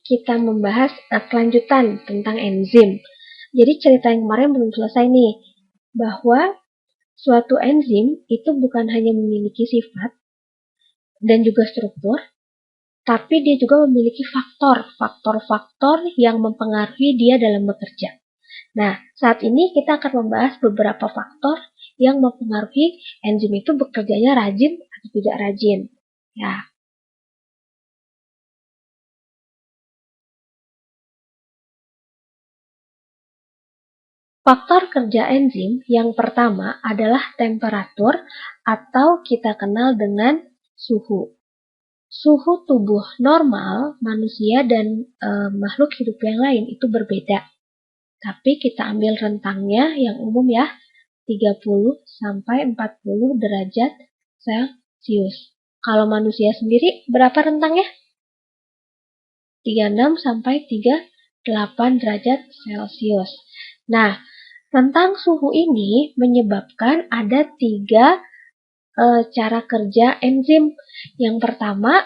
kita membahas kelanjutan tentang enzim. Jadi cerita yang kemarin belum selesai nih, bahwa suatu enzim itu bukan hanya memiliki sifat dan juga struktur, tapi dia juga memiliki faktor-faktor yang mempengaruhi dia dalam bekerja. Nah, saat ini kita akan membahas beberapa faktor yang mempengaruhi enzim itu bekerjanya rajin atau tidak rajin. Ya. Faktor kerja enzim yang pertama adalah temperatur atau kita kenal dengan suhu. Suhu tubuh normal manusia dan makhluk hidup yang lain itu berbeda. Tapi kita ambil rentangnya yang umum ya, 30 sampai 40 derajat Celcius. Kalau manusia sendiri berapa rentangnya? 36 sampai 38 derajat Celcius. Nah, rentang suhu ini menyebabkan ada 3 cara kerja enzim. Yang pertama,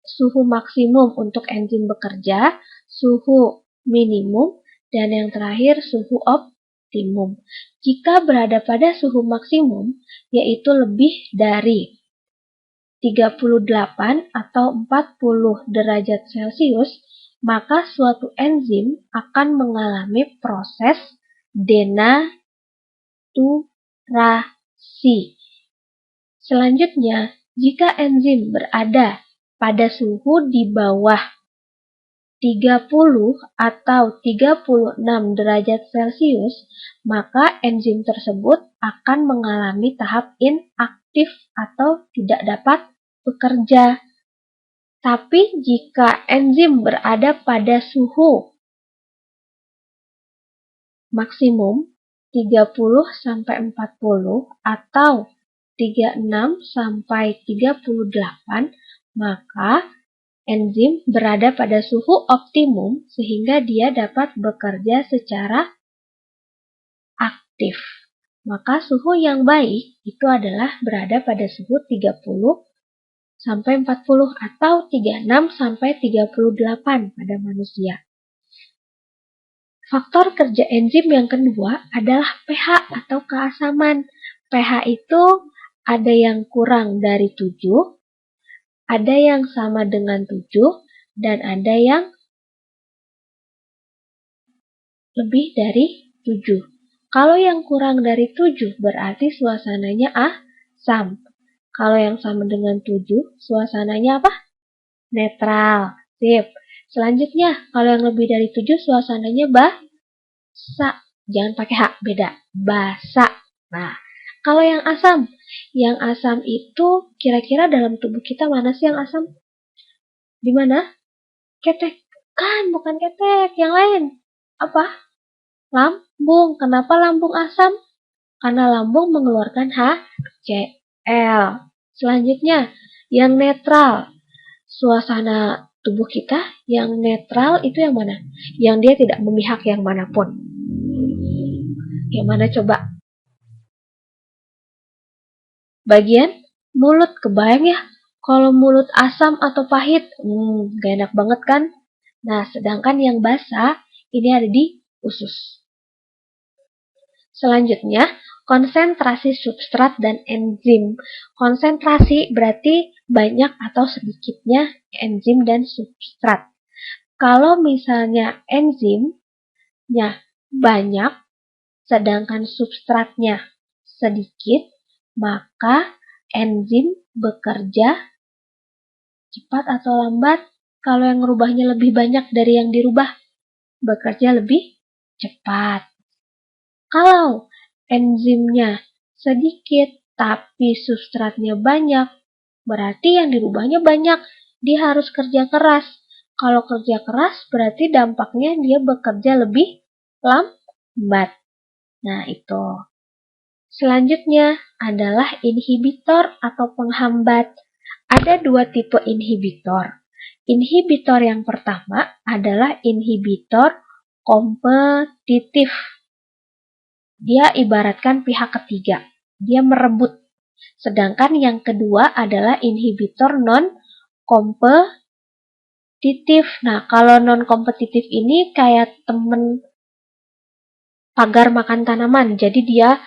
suhu maksimum untuk enzim bekerja, suhu minimum, dan yang terakhir suhu optimum. Jika berada pada suhu maksimum, yaitu lebih dari 38 atau 40 derajat Celcius, maka suatu enzim akan mengalami proses denaturasi. Selanjutnya, jika enzim berada pada suhu di bawah 30 atau 36 derajat Celcius, maka enzim tersebut akan mengalami tahap inaktif atau tidak dapat bekerja. Tapi jika enzim berada pada suhu maksimum 30 sampai 40 atau 36 sampai 38, maka enzim berada pada suhu optimum sehingga dia dapat bekerja secara aktif. Maka suhu yang baik itu adalah berada pada suhu 30 sampai 40 atau 36 sampai 38 pada manusia. Faktor kerja enzim yang kedua adalah pH atau keasaman. pH itu ada yang kurang dari 7, ada yang sama dengan 7, dan ada yang lebih dari 7. Kalau yang kurang dari 7 berarti suasananya asam. Kalau yang sama dengan 7, suasananya apa? Netral. Sip. Selanjutnya, kalau yang lebih dari 7, suasananya basa. Jangan pakai H, beda. Basa. Nah, kalau yang asam itu kira-kira dalam tubuh kita mana sih yang asam? Di mana? Ketek. Kan, bukan ketek. Yang lain. Apa? Lambung. Kenapa lambung asam? Karena lambung mengeluarkan HCl. Selanjutnya, yang netral. Suasana tubuh kita yang netral itu yang mana? Yang dia tidak memihak yang manapun. Yang mana coba? Bagian mulut, kebayang ya? Kalau mulut asam atau pahit, gak enak banget kan? Nah, sedangkan yang basah, ini ada di usus. Selanjutnya, konsentrasi substrat dan enzim. Konsentrasi berarti banyak atau sedikitnya enzim dan substrat. Kalau misalnya enzimnya banyak, sedangkan substratnya sedikit, maka enzim bekerja cepat atau lambat. Kalau yang merubahnya lebih banyak dari yang dirubah, bekerja lebih cepat. Kalau enzimnya sedikit tapi substratnya banyak, berarti yang dirubahnya banyak. Dia harus kerja keras. Kalau kerja keras berarti dampaknya dia bekerja lebih lambat. Nah, itu. Selanjutnya adalah inhibitor atau penghambat. Ada 2 tipe inhibitor. Inhibitor yang pertama adalah inhibitor kompetitif. Dia ibaratkan pihak ketiga. Dia merebut. Sedangkan yang kedua adalah inhibitor non-kompetitif. kompetitif. Nah, kalau non-kompetitif ini kayak temen pagar makan tanaman. Jadi dia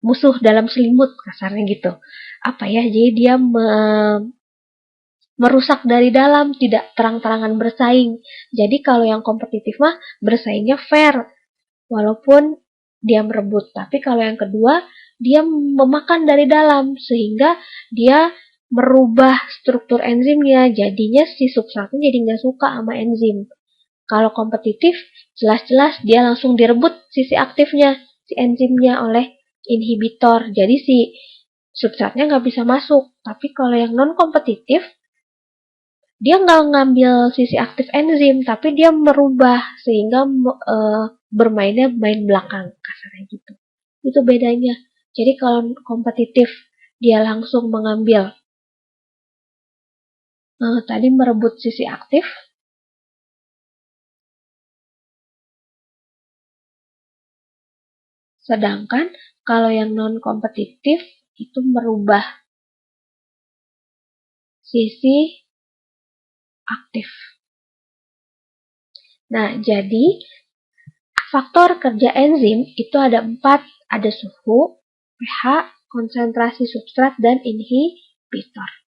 musuh dalam selimut, kasarnya gitu. Apa ya, jadi dia merusak dari dalam, tidak terang-terangan bersaing. Jadi kalau yang kompetitif mah bersaingnya fair, walaupun dia merebut. Tapi kalau yang kedua, dia memakan dari dalam, sehingga dia merubah struktur enzimnya, jadinya si substratnya jadi nggak suka sama enzim. Kalau kompetitif, jelas-jelas dia langsung direbut sisi aktifnya, si enzimnya oleh inhibitor. Jadi si substratnya nggak bisa masuk. Tapi kalau yang non-kompetitif, dia nggak ngambil sisi aktif enzim, tapi dia merubah sehingga bermainnya main belakang, kasarnya gitu. Itu bedanya. Jadi kalau kompetitif, dia langsung mengambil tadi merebut sisi aktif. Sedangkan kalau yang non-kompetitif itu merubah sisi aktif. Nah, jadi faktor kerja enzim itu ada 4, ada suhu, pH, konsentrasi substrat, dan inhibitor.